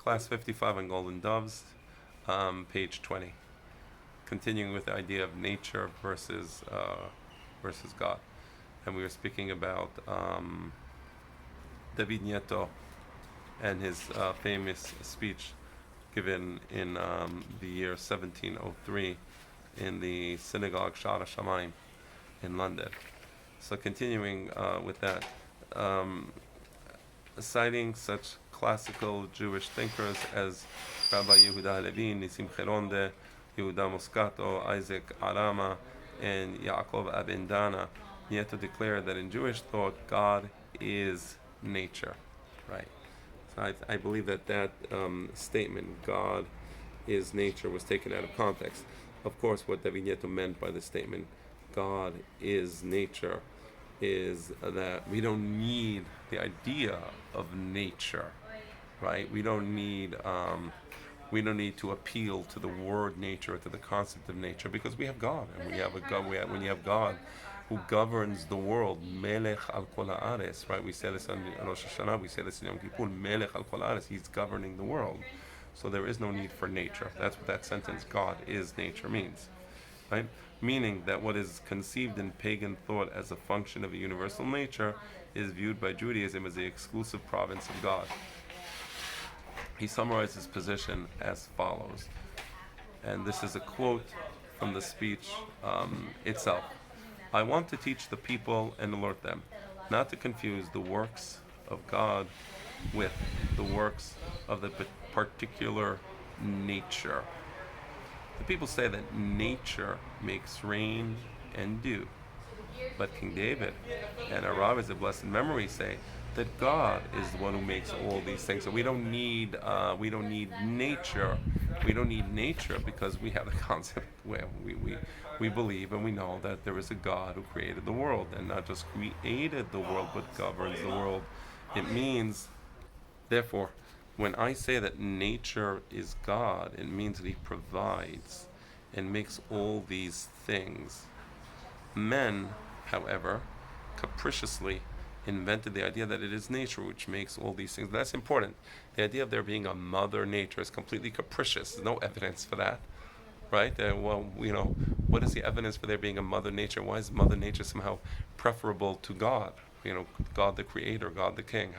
Class 55 on Golden Doves, page 20. Continuing with the idea of nature versus God. And we were speaking about David Nieto and his famous speech given in the year 1703 in the synagogue Shara Shamayim in London. So continuing with that, citing such classical Jewish thinkers as Rabbi Yehuda Halevi, Nisim Cheronde, Yehuda Moscato, Isaac Arama, and Yaakov Abendana, Nieto declared that in Jewish thought, God is nature, right? So I believe that statement, God is nature, was taken out of context. Of course, what David Nieto meant by the statement, God is nature, is that we don't need the idea of nature, right? We don't need to appeal to the word nature, to the concept of nature, because we have God, and we have a God. When you have God, who governs the world, Melech al kol haaretz, right? We say this on Rosh Hashanah. We say this in Yom Kippur. Melech al kol haaretz. He's governing the world, so there is no need for nature. That's what that sentence, God is nature, means, right? Meaning that what is conceived in pagan thought as a function of a universal nature is viewed by Judaism as the exclusive province of God. He summarized his position as follows, and this is a quote from the speech itself. I want to teach the people and alert them not to confuse the works of God with the works of the particular nature. The people say that nature makes rain and dew, but King David and our rabbis of blessed memory say that God is the one who makes all these things. So we don't need nature. We don't need nature because we have the concept where we believe and we know that there is a God who created the world, and not just created the world but governs the world. It means, therefore, when I say that nature is God, it means that He provides and makes all these things. Men, however, capriciously invented the idea that it is nature which makes all these things. That's important. The idea of there being a mother nature is completely capricious. There's no evidence for that, right? What is the evidence for there being a mother nature? Why is mother nature somehow preferable to God? God the creator, God the king.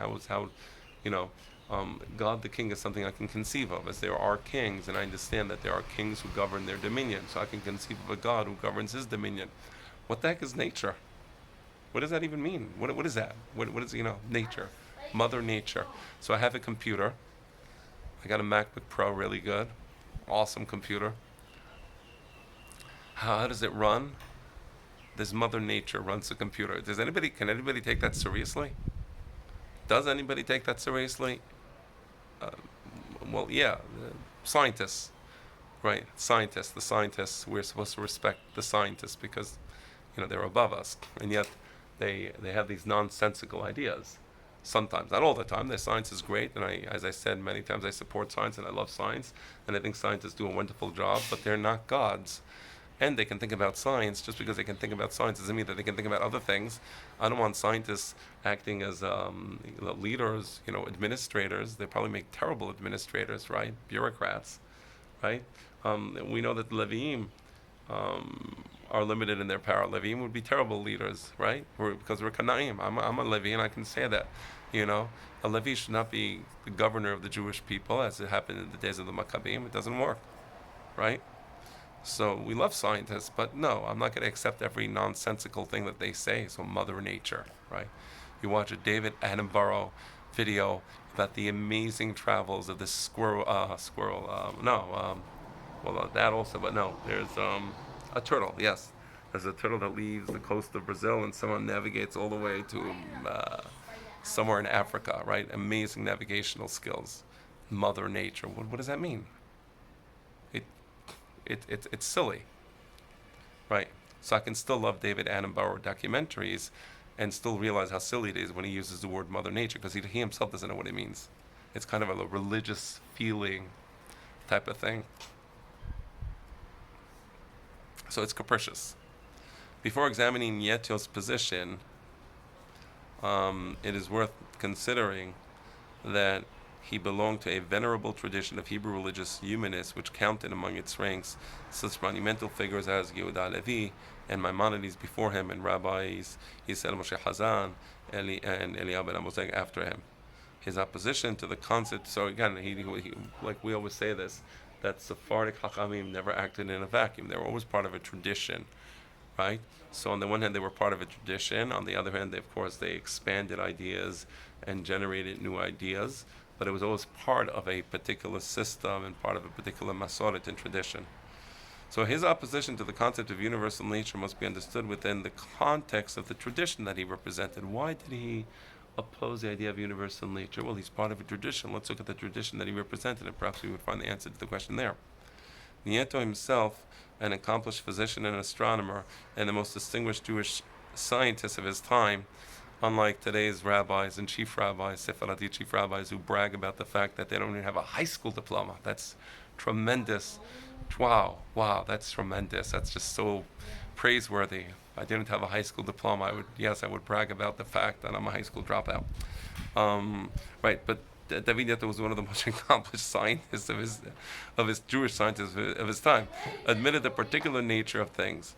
God the king is something I can conceive of, as there are kings, and I understand that there are kings who govern their dominion, so I can conceive of a God who governs his dominion. What the heck is nature? What does that even mean? What is that? What is, nature? Mother nature. So I have a computer. I got a MacBook Pro, really good. Awesome computer. How does it run? This Mother Nature runs the computer. Can anybody take that seriously? Does anybody take that seriously? Well, yeah, scientists, right? The scientists, we're supposed to respect the scientists because, they're above us. And yet, they have these nonsensical ideas. Sometimes, not all the time. Their science is great, and as I said many times, I support science and I love science, and I think scientists do a wonderful job, but they're not gods. And they can think about science. Just because they can think about science doesn't mean that they can think about other things. I don't want scientists acting as leaders, administrators. They probably make terrible administrators, right? Bureaucrats, right? We know that the Leviim are limited in their power. Leviim would be terrible leaders, right? Because we're Kanaim. I'm a Levi, and I can say that. A Levi should not be the governor of the Jewish people, as it happened in the days of the Maccabim. It doesn't work, right? So we love scientists, but no, I'm not going to accept every nonsensical thing that they say. So Mother Nature, right? You watch a David Attenborough video about the amazing travels of this that also, but no, there's a turtle, yes. There's a turtle that leaves the coast of Brazil and someone navigates all the way to somewhere in Africa, right? Amazing navigational skills. Mother Nature. What does that mean? It's silly, right? So I can still love David Attenborough documentaries and still realize how silly it is when he uses the word Mother Nature, because he himself doesn't know what it means. It's kind of a religious feeling type of thing. So it's capricious. Before examining Nieto's position, it is worth considering that He belonged to a venerable tradition of Hebrew religious humanists, which counted among its ranks such monumental figures as Yehuda Levi and Maimonides before him, and rabbis Yisrael Moshe Hazan and Eliyahu ben Amozeg after him. His opposition to the concept, so again, he, like we always say this, that Sephardic Hachamim never acted in a vacuum. They were always part of a tradition, right? So on the one hand, they were part of a tradition. On the other hand, of course, they expanded ideas and generated new ideas. But it was always part of a particular system and part of a particular masoret and tradition. So his opposition to the concept of universal nature must be understood within the context of the tradition that he represented. Why did he oppose the idea of universal nature? Well, he's part of a tradition. Let's look at the tradition that he represented, and perhaps we would find the answer to the question there. Nieto himself, an accomplished physician and astronomer, and the most distinguished Jewish scientist of his time, unlike today's rabbis and chief rabbis, Sephardi chief rabbis, who brag about the fact that they don't even have a high school diploma. That's tremendous. Wow, that's tremendous. That's just so praiseworthy. If I didn't have a high school diploma, I would brag about the fact that I'm a high school dropout. Right, but David Yeto was one of the most accomplished scientists of his Jewish scientists of his time. Admitted the particular nature of things.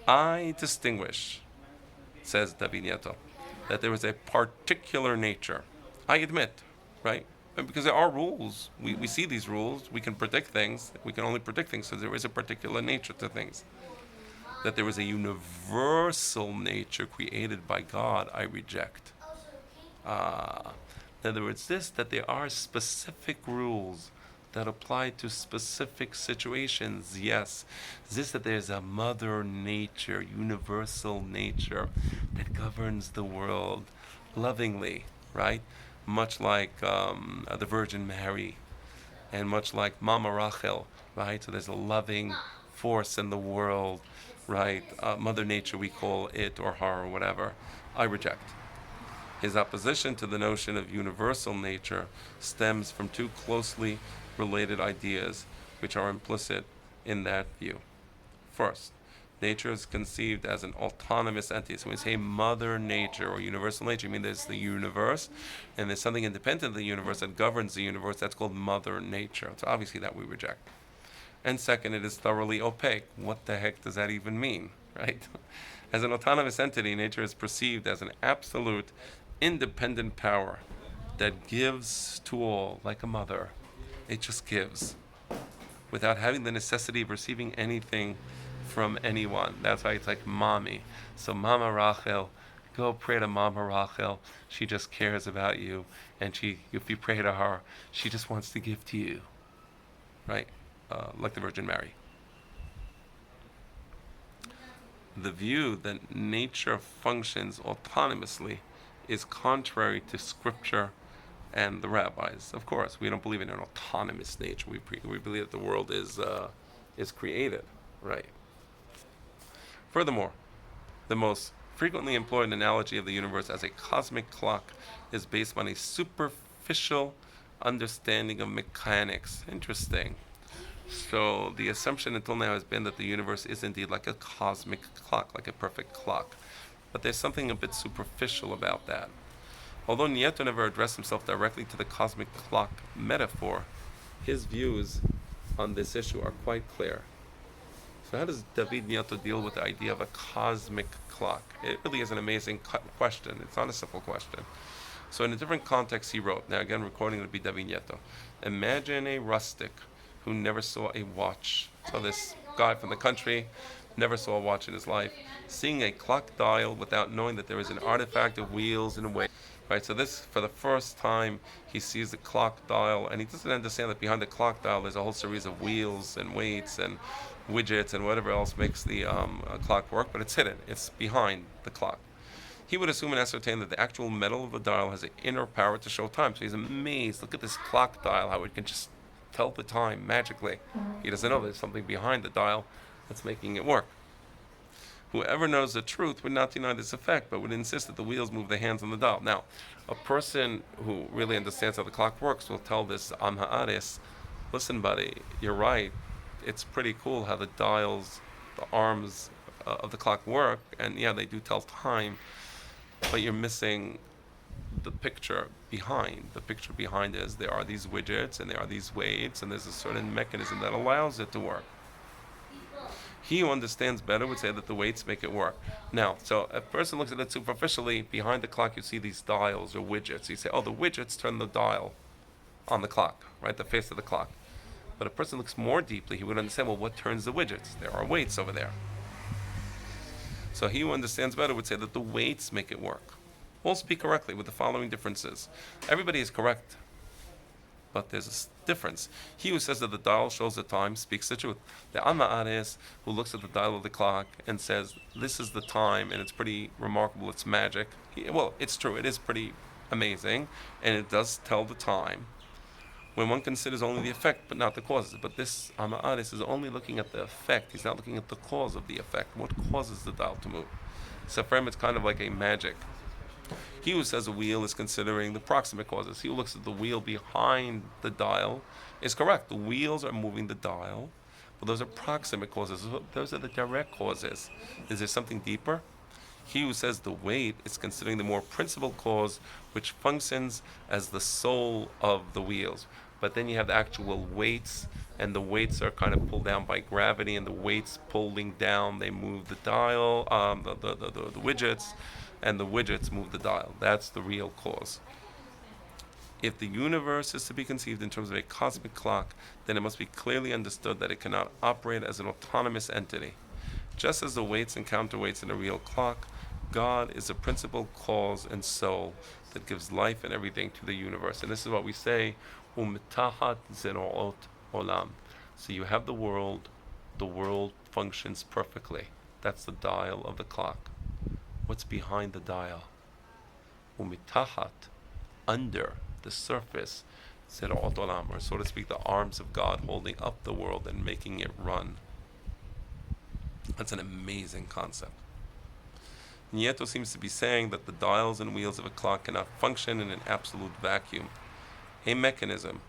I distinguish, says David Yeto, that there is a particular nature. I admit, right? Because there are rules. We see these rules. We can predict things. We can only predict things. So there is a particular nature to things. That there is a universal nature created by God, I reject. In other words, that there are specific rules that apply to specific situations, yes. That there's a mother nature, universal nature, that governs the world lovingly, right? Much like the Virgin Mary, and much like Mama Rachel, right? So there's a loving force in the world, right? Mother nature, we call it, or her, or whatever. I reject. His opposition to the notion of universal nature stems from two closely related ideas which are implicit in that view. First, nature is conceived as an autonomous entity. So when we say mother nature or universal nature, I mean there's the universe, and there's something independent of the universe that governs the universe. That's called mother nature. So obviously that we reject. And second, it is thoroughly opaque. What the heck does that even mean, right? As an autonomous entity, nature is perceived as an absolute, independent power that gives to all, like a mother. It just gives, without having the necessity of receiving anything from anyone. That's why it's like mommy. So Mama Rachel, go pray to Mama Rachel. She just cares about you, and if you pray to her, she just wants to give to you, right? Like the Virgin Mary. The view that nature functions autonomously is contrary to Scripture and the rabbis. Of course, we don't believe in an autonomous nature. We believe that the world is created, right? Furthermore, the most frequently employed analogy of the universe as a cosmic clock is based on a superficial understanding of mechanics. Interesting. So the assumption until now has been that the universe is indeed like a cosmic clock, like a perfect clock. But there's something a bit superficial about that. Although Nieto never addressed himself directly to the cosmic clock metaphor, his views on this issue are quite clear. So how does David Nieto deal with the idea of a cosmic clock? It really is an amazing question. It's not a simple question. So in a different context he wrote, now again recording would be David Nieto, imagine a rustic who never saw a watch. So this guy from the country never saw a watch in his life, seeing a clock dial without knowing that there is an artifact of wheels and weights. Right, so this, for the first time, he sees the clock dial, and he doesn't understand that behind the clock dial there's a whole series of wheels and weights and widgets and whatever else makes the clock work, but it's hidden. It's behind the clock. He would assume and ascertain that the actual metal of the dial has an inner power to show time. So he's amazed. Look at this clock dial, how it can just tell the time magically. He doesn't know there's something behind the dial that's making it work. Whoever knows the truth would not deny this effect, but would insist that the wheels move the hands on the dial. Now, a person who really understands how the clock works will tell this Am Ha'aretz, listen buddy, you're right, it's pretty cool how the dials, the arms of the clock work, and yeah, they do tell time, but you're missing the picture behind. The picture behind is there are these widgets and there are these weights and there's a certain mechanism that allows it to work. He who understands better would say that the weights make it work. Now, so a person looks at it superficially, behind the clock you see these dials or widgets. You say, oh, the widgets turn the dial on the clock, right? The face of the clock. But a person looks more deeply, he would understand, well, what turns the widgets? There are weights over there. So he who understands better would say that the weights make it work. All speak correctly with the following differences. Everybody is correct, but there's a difference. He who says that the dial shows the time speaks the truth. The Aris, who looks at the dial of the clock and says, this is the time, and it's pretty remarkable, it's magic. Well, it's true, it is pretty amazing, and it does tell the time. When one considers only the effect but not the causes. But this Aris is only looking at the effect, he's not looking at the cause of the effect. What causes the dial to move? So for him it's kind of like a magic. He who says a wheel is considering the proximate causes. He who looks at the wheel behind the dial is correct. The wheels are moving the dial, but those are proximate causes. Those are the direct causes. Is there something deeper? He who says the weight is considering the more principal cause, which functions as the soul of the wheels. But then you have the actual weights, and the weights are kind of pulled down by gravity, and the weights pulling down, they move the dial, the widgets, and the widgets move the dial. That's the real cause. If the universe is to be conceived in terms of a cosmic clock, then it must be clearly understood that it cannot operate as an autonomous entity. Just as the weights and counterweights in a real clock, God is the principal cause and soul that gives life and everything to the universe. And this is what we say, Umtahat Zeroot Olam. So you have the world functions perfectly. That's the dial of the clock. What's behind the dial? Umitahat, under the surface, Zeroot Olam, or so to speak, the arms of God holding up the world and making it run. That's an amazing concept. Nieto seems to be saying that the dials and wheels of a clock cannot function in an absolute vacuum. A mechanism,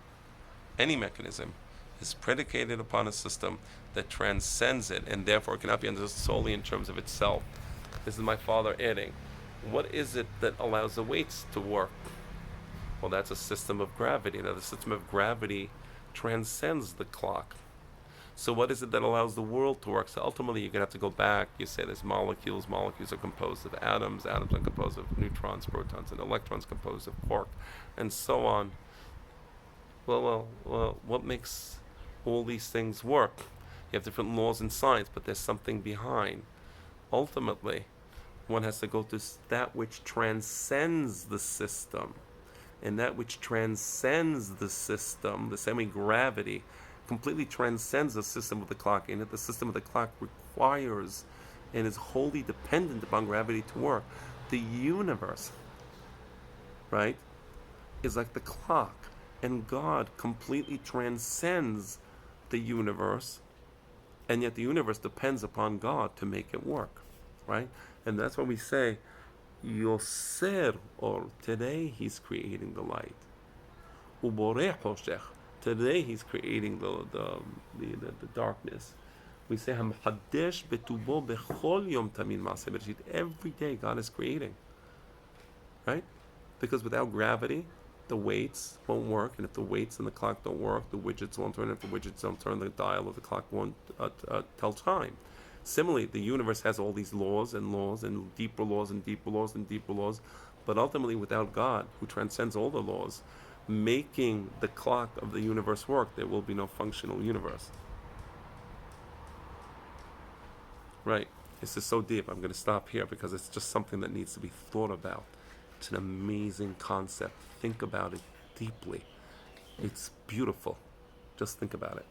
any mechanism, is predicated upon a system that transcends it and therefore cannot be understood solely in terms of itself. This is my father adding, what is it that allows the weights to work? Well, that's a system of gravity. Now, the system of gravity transcends the clock. So what is it that allows the world to work? So ultimately you're going to have to go back. You say there's molecules. Molecules are composed of atoms. Atoms are composed of neutrons, protons, and electrons composed of quark, and so on. Well, what makes all these things work? You have different laws in science, but there's something behind. Ultimately, one has to go to that which transcends the system. And that which transcends the system, the semi-gravity, completely transcends the system of the clock, and that the system of the clock requires and is wholly dependent upon gravity to work. The universe, right, is like the clock, and God completely transcends the universe, and yet the universe depends upon God to make it work, right? And that's when we say, Yoser, or today He's creating the light. Uboreh hoshech. Today He's creating the darkness. We say Hamhadesh betubo bechol yom tamin maaseh bereshit. Every day God is creating, right? Because without gravity, the weights won't work, and if the weights in the clock don't work, the widgets won't turn. If the widgets don't turn, the dial of the clock won't tell time. Similarly, the universe has all these laws and deeper laws and deeper laws and deeper laws, but ultimately, without God, who transcends all the laws, making the clock of the universe work, there will be no functional universe. Right. This is so deep. I'm going to stop here because it's just something that needs to be thought about. It's an amazing concept. Think about it deeply. It's beautiful. Just think about it.